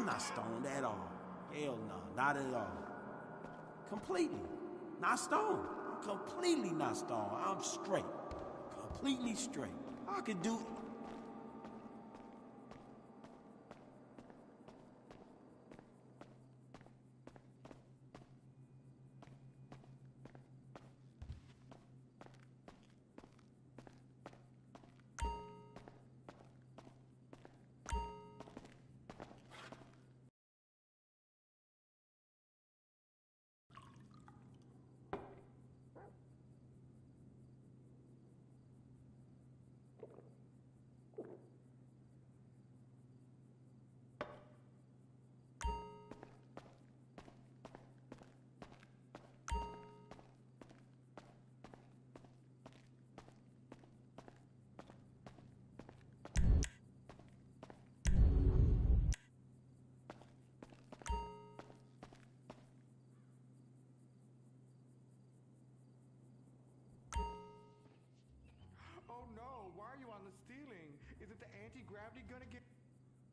I'm not stoned at all. Hell no, not at all. Completely. Not stoned. Completely not stoned. I'm straight. Completely straight. I could do... Oh no, why are you on the ceiling? Isn't the anti-gravity gonna get...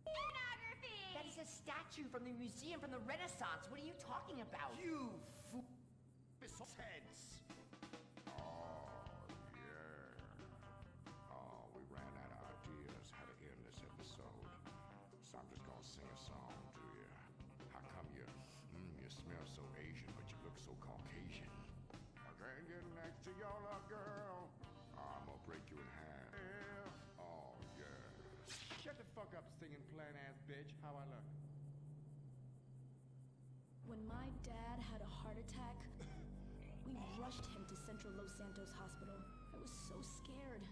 Pornography! That is a statue from the museum from the Renaissance. What are you talking about? You fool heads! Oh, yeah. Oh, we ran out of ideas how to end this episode. So I'm just gonna sing a song to you. How come you smell so Asian, but you look so Caucasian? I can't get next to your little girl. I'm gonna break you in half. Oh, yeah. Shut the fuck up, singing plan-ass bitch. How I look? When my dad had a heart attack, we rushed him to Central Los Santos Hospital. I was so scared.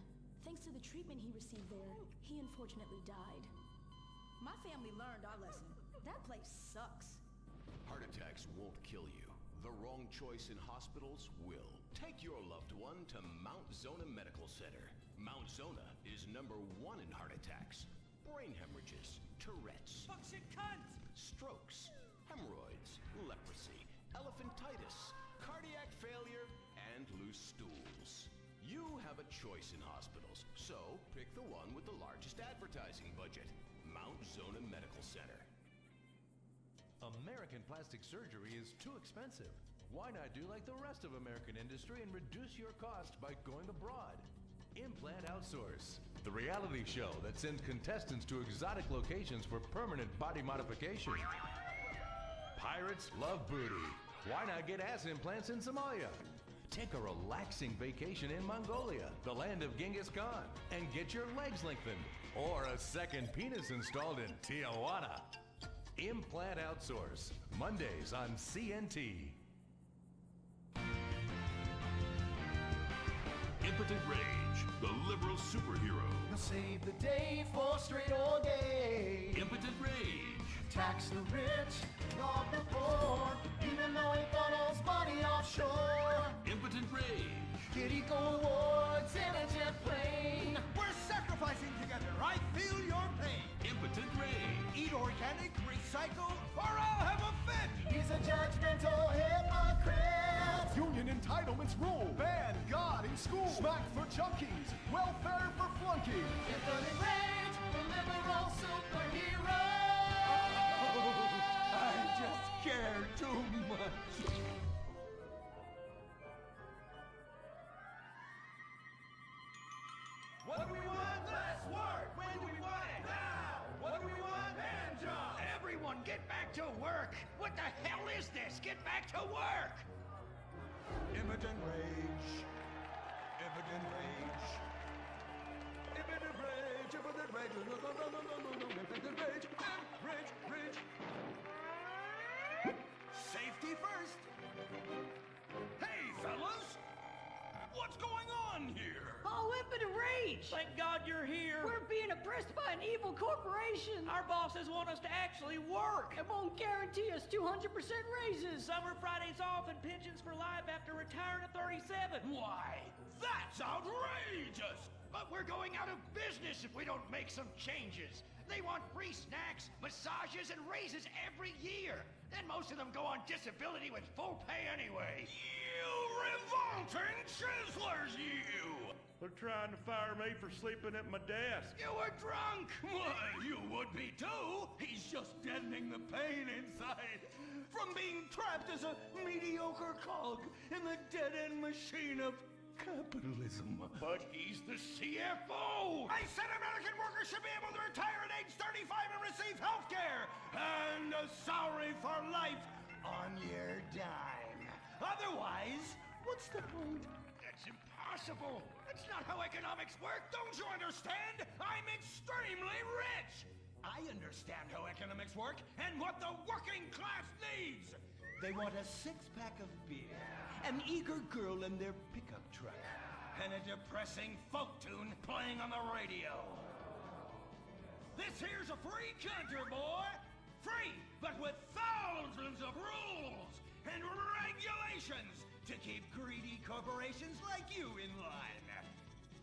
Thanks to the treatment he received there, he unfortunately died. My family learned our lesson. That place sucks. Heart attacks won't kill you. The wrong choice in hospitals will. Take your loved one to Mount Zona Medical Center. Mount Zona is #1 in heart attacks, brain hemorrhages, Tourette's, Fucking cunt! strokes, hemorrhoids, leprosy, elephantitis, cardiac failure, and loose stools. You have a choice in hospitals, so pick the one with the largest advertising budget. Mount Zona Medical Center. American plastic surgery is too expensive. Why not do like the rest of American industry and reduce your cost by going abroad? Implant Outsource, the reality show that sends contestants to exotic locations for permanent body modification. Pirates love booty. Why not get ass implants in Somalia? Take a relaxing vacation in Mongolia, the land of Genghis Khan, and get your legs lengthened. Or a second penis installed in Tijuana. Implant Outsource, Mondays on CNT. Impotent Rage, the liberal superhero. He'll save the day for straight or gay. Impotent Rage. Tax the rich, rob the poor, even though he funnels money offshore. Impotent Rage. Kitty go awards in a jet plane. We're sacrificing together. I feel your pain. Impotent Rage. Eat organic, recycle, or I'll have a fit. He's a judgmental hypocrite. Union entitlements rule. Ban God in school. Smack for junkies. Welfare for flunkies. Impotent Rage, the liberal superhero. I just care too much. What do we want? Less work. When do we want it? Now. What do we want? Hand jobs. Everyone, get back to work. What the hell is this? Get back to work. Impotent Rage. Impotent Rage. Impotent Rage. Impotent Rage. Impotent Rage. Rage. Rage. Safety first. Hey, fellas. What's going on here? Oh, impotent rage! Thank God you're here. We're being oppressed by an evil corporation. Our bosses want us to actually work. It won't guarantee us 200% raises. Summer Fridays off and pensions for life after retiring at 37. Why? That's outrageous! But we're going out of business if we don't make some changes. They want free snacks, massages, and raises every year. Then most of them go on disability with full pay anyway. You revolting chiselers, you! They're trying to fire me for sleeping at my desk. You were drunk! Well, you would be too. He's just deadening the pain inside from being trapped as a mediocre cog in the dead-end machine of capitalism. But he's the CFO! I said American workers should be able to retire at age 35 and receive health care and a salary for life on your dime. Otherwise, what's the point? That's impossible! That's not how economics work! Don't you understand? I'm extremely rich! I understand how economics work and what the working class needs! They want a six-pack of beer, an eager girl in their pickup truck, and a depressing folk tune playing on the radio. This here's a free country, boy! Free, but with thousands of rules and regulations to keep greedy corporations like you in line.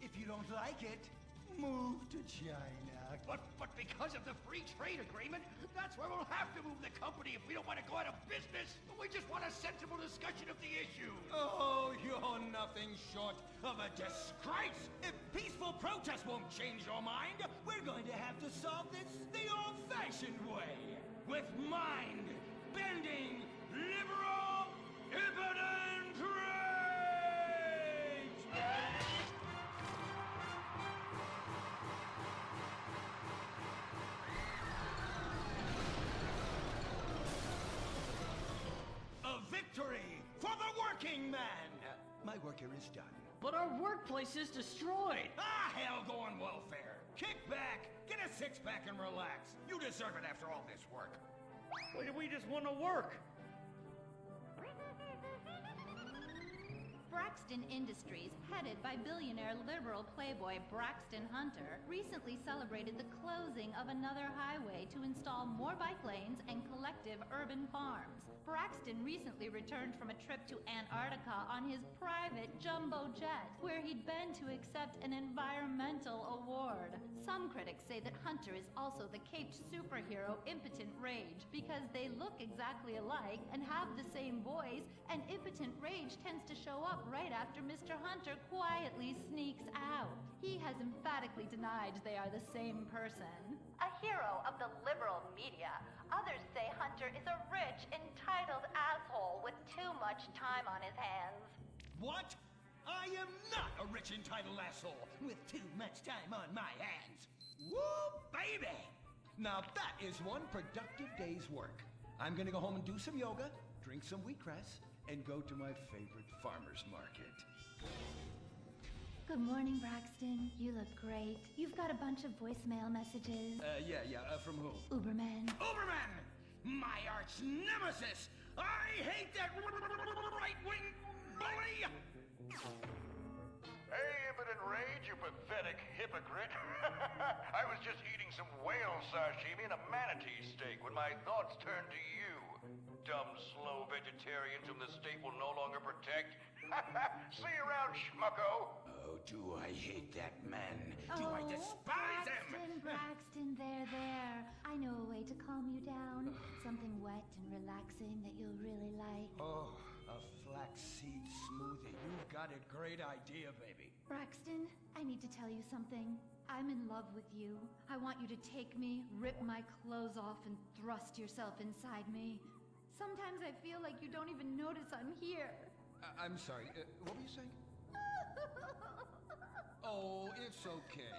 If you don't like it, move to China. But because of the free trade agreement, that's where we'll have to move the company if we don't want to go out of business. We just want a sensible discussion of the issue. Oh, you're nothing short of a disgrace. If peaceful protest won't change your mind, we're going to have to solve this the old-fashioned way. With mind-bending, liberal, impotent rage! A victory for the working man! My work here is done. But our workplace is destroyed. Ah, hell go on welfare. Kick back, get a six-pack and relax. You deserve it after all this work. We just want to work. Braxton Industries, headed by billionaire liberal playboy Braxton Hunter, recently celebrated the closing of another highway to install more bike lanes and collective urban farms. Braxton recently returned from a trip to Antarctica on his private jumbo jet, where he'd been to accept an environmental award. Some critics say that Hunter is also the caped superhero Impotent Rage because they look exactly alike and have the same voice, and Impotent Rage tends to show up right after Mr. Hunter quietly sneaks out. He has emphatically denied they are the same person. A hero of the liberal media, others say Hunter is a rich, entitled asshole with too much time on his hands. What? I am not a rich, entitled asshole with too much time on my hands. Woo, baby! Now that is one productive day's work. I'm gonna go home and do some yoga, drink some wheatgrass, and go to my favorite farmer's market. Good morning, Braxton. You look great. You've got a bunch of voicemail messages. From who? Uberman. Uberman! My arch nemesis! I hate that right-wing bully! Hey, Impotent Rage, you pathetic hypocrite. I was just eating some whale sashimi and a manatee steak when my thoughts turned to you. Dumb, slow vegetarians whom the state will no longer protect. See you around, schmucko. Oh, do I hate that man. Do I despise him. Braxton, there. I know a way to calm you down. Something wet and relaxing that you'll really like. Oh, a flaxseed smoothie. You've got a great idea, baby. Braxton, I need to tell you something. I'm in love with you. I want you to take me, rip my clothes off, and thrust yourself inside me. Sometimes I feel like you don't even notice I'm here. I'm sorry, what were you saying? Oh, it's okay.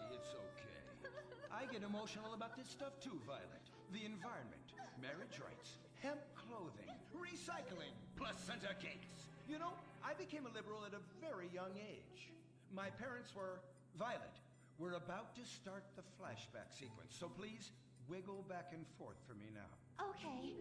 I get emotional about this stuff too, Violet. The environment, marriage rights, hemp clothing, recycling, placenta cakes. You know, I became a liberal at a very young age. My parents were... Violet, we're about to start the flashback sequence, so please wiggle back and forth for me now. Okay.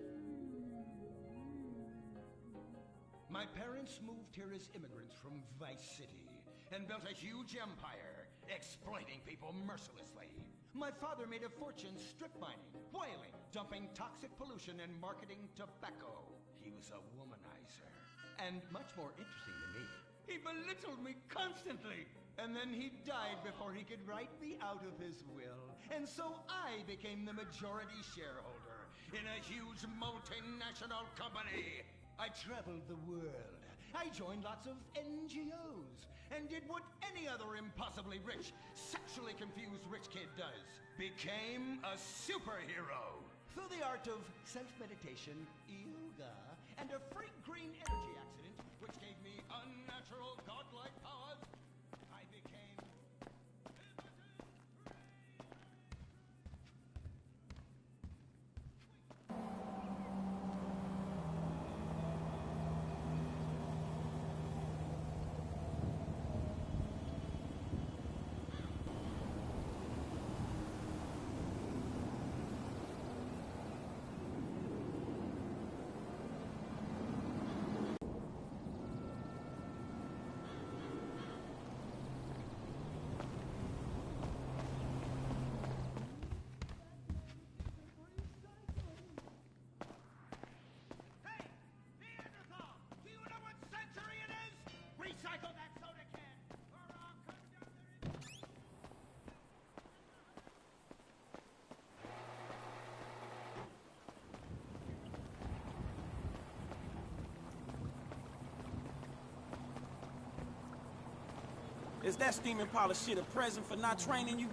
My parents moved here as immigrants from Vice City and built a huge empire, exploiting people mercilessly. My father made a fortune strip mining, whaling, dumping toxic pollution, and marketing tobacco. He was a womanizer. And much more interesting than me, he belittled me constantly. And then he died before he could write me out of his will. And so I became the majority shareholder in a huge multinational company. I traveled the world. I joined lots of NGOs. and did what any other impossibly rich, sexually confused rich kid does. Became a superhero. Through the art of self-meditation, yoga, and a freak green energy accident, which gave me unnatural godlike powers, I became... Recycle that soda can, or I'll come down there. Is that steaming pile of shit a present for not training you?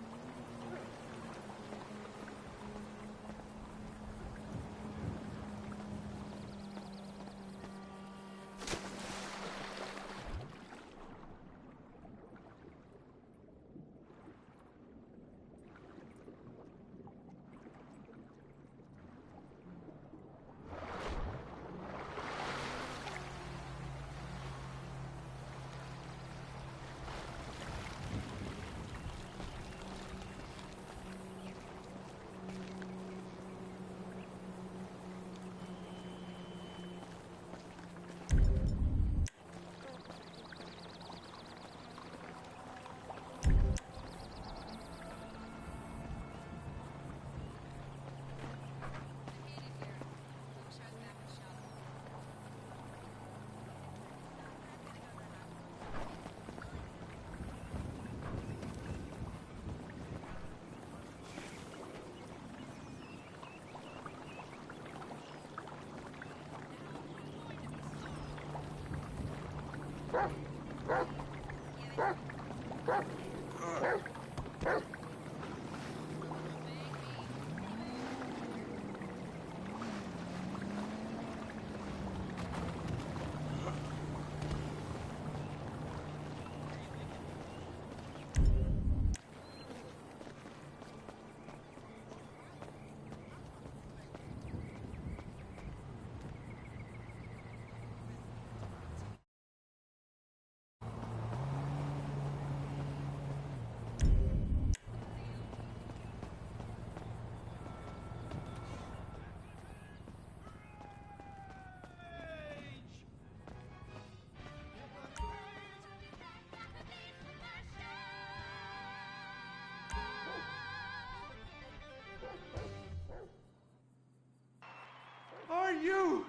Are you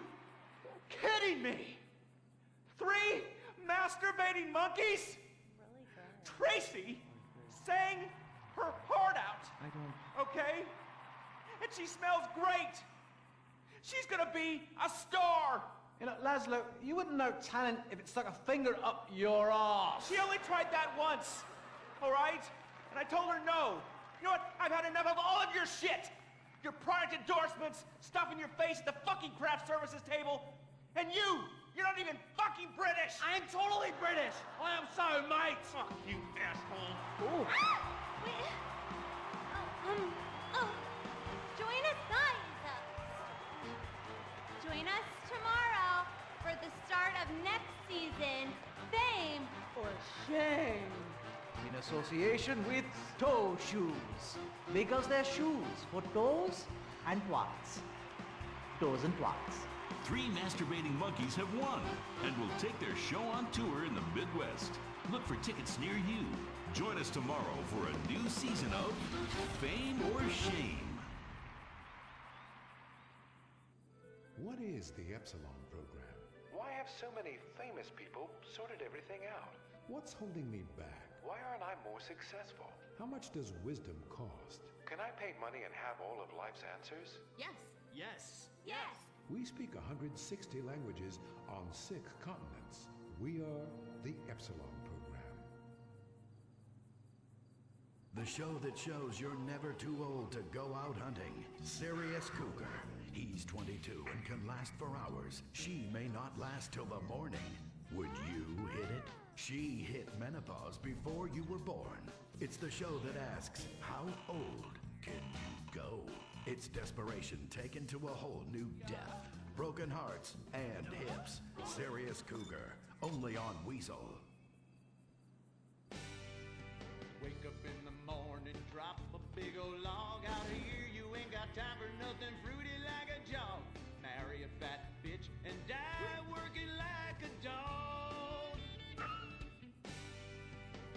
kidding me? 3 masturbating monkeys? Really good. Tracy sang her heart out. I don't... Okay? And she smells great. She's gonna be a star. You know, Laszlo, you wouldn't know talent if it stuck a finger up your arse. She only tried that once, all right? And I told her no. You know what? I've had enough of all of your shit. Your product endorsements, stuff in your face at the fucking craft services table. And you're not even fucking British. I'm totally British. I am so, mate. Fuck you, asshole. Ooh. Wait. Join us, guys. Join us tomorrow for the start of next season, Fame or Shame. In association with toe shoes. Because they're shoes for toes and twats. Toes and twats. 3 masturbating monkeys have won and will take their show on tour in the Midwest. Look for tickets near you. Join us tomorrow for a new season of Fame or Shame. What is the Epsilon program? Why have so many famous people sorted everything out? What's holding me back? Why aren't I more successful? How much does wisdom cost? Can I pay money and have all of life's answers? Yes. Yes. Yes. We speak 160 languages on 6 continents. We are the Epsilon program. The show that shows you're never too old to go out hunting. Serious Cougar. He's 22 and can last for hours. She may not last till the morning. Would you hit it? She hit menopause before you were born. It's the show that asks, how old can you go? It's desperation taken to a whole new depth. Broken hearts and hips. Serious Cougar. Only on Weasel. Wake up in the morning, drop a big old log out here. You ain't got time for nothing fruity like a jog. Marry a fat bitch and die working like a dog.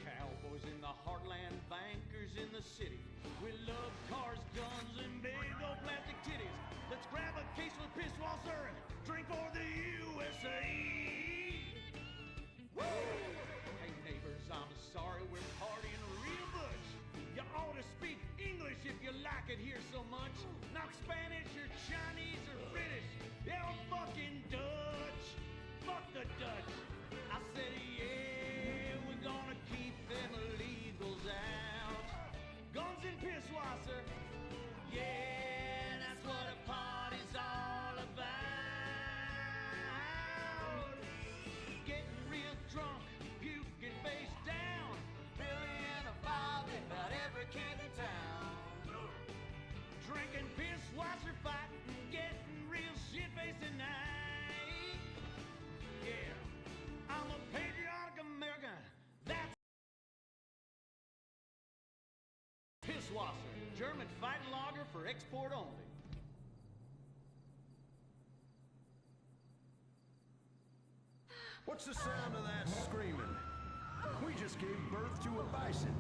Cowboys in the heartland, bankers in the city. We love cars, guns, and big old plastic titties. Let's grab a case of Pisswasser and drink for the USA. Woo! Hey neighbors, I'm sorry, we're partying real much. You ought to speak English if you like it here so much. Not Spanish or Chinese or British. Hell fucking Dutch. Fuck the Dutch. I said, yeah, we're gonna keep them illegals out. Guns and Pisswasser. Yeah, that's what a party's all about. Getting real drunk, puking face down. Billy and a Bobby, about every kid in town. Drinking Pisswasser, fighting, getting real shit-faced tonight. Yeah, I'm a patriotic American. That's Pisswasser, German fighting lager for export only. What's the sound of that screaming? We just gave birth to a bison.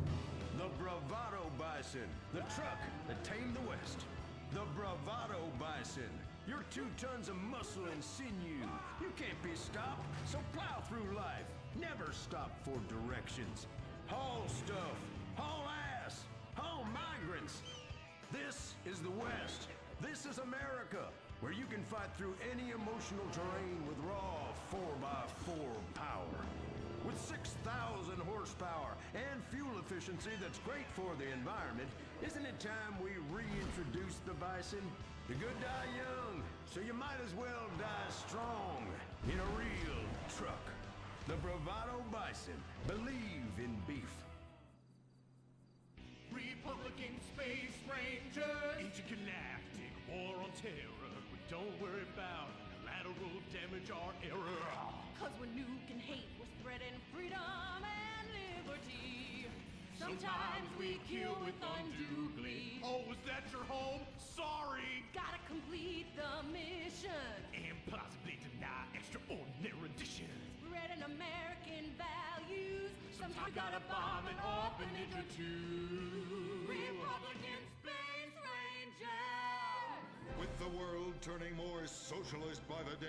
The Bravado Bison. The truck that tamed the West. The Bravado Bison. You're 2 tons of muscle and sinew. You can't be stopped, so plow through life. Never stop for directions. Haul stuff. Haul ass. Haul migrants. This is the West. This is America, where you can fight through any emotional terrain with raw 4x4 power. With 6,000 horsepower and fuel efficiency that's great for the environment, isn't it time we reintroduce the bison? The good die young, so you might as well die strong in a real truck. The Bravado Bison. Believe in beef. Republican Space Ranger, intergalactic war on terror. We don't worry about collateral damage or error. Cause we're nuking hate, we're spreading freedom and liberty. Sometimes we kill with undue glee. Oh, was that your home? Sorry! Gotta complete the mission. And possibly deny extraordinary addition. Spreading American values. Sometimes gotta bomb an orphanage or two. Republican Space Ranger! With the world turning more socialist by the day.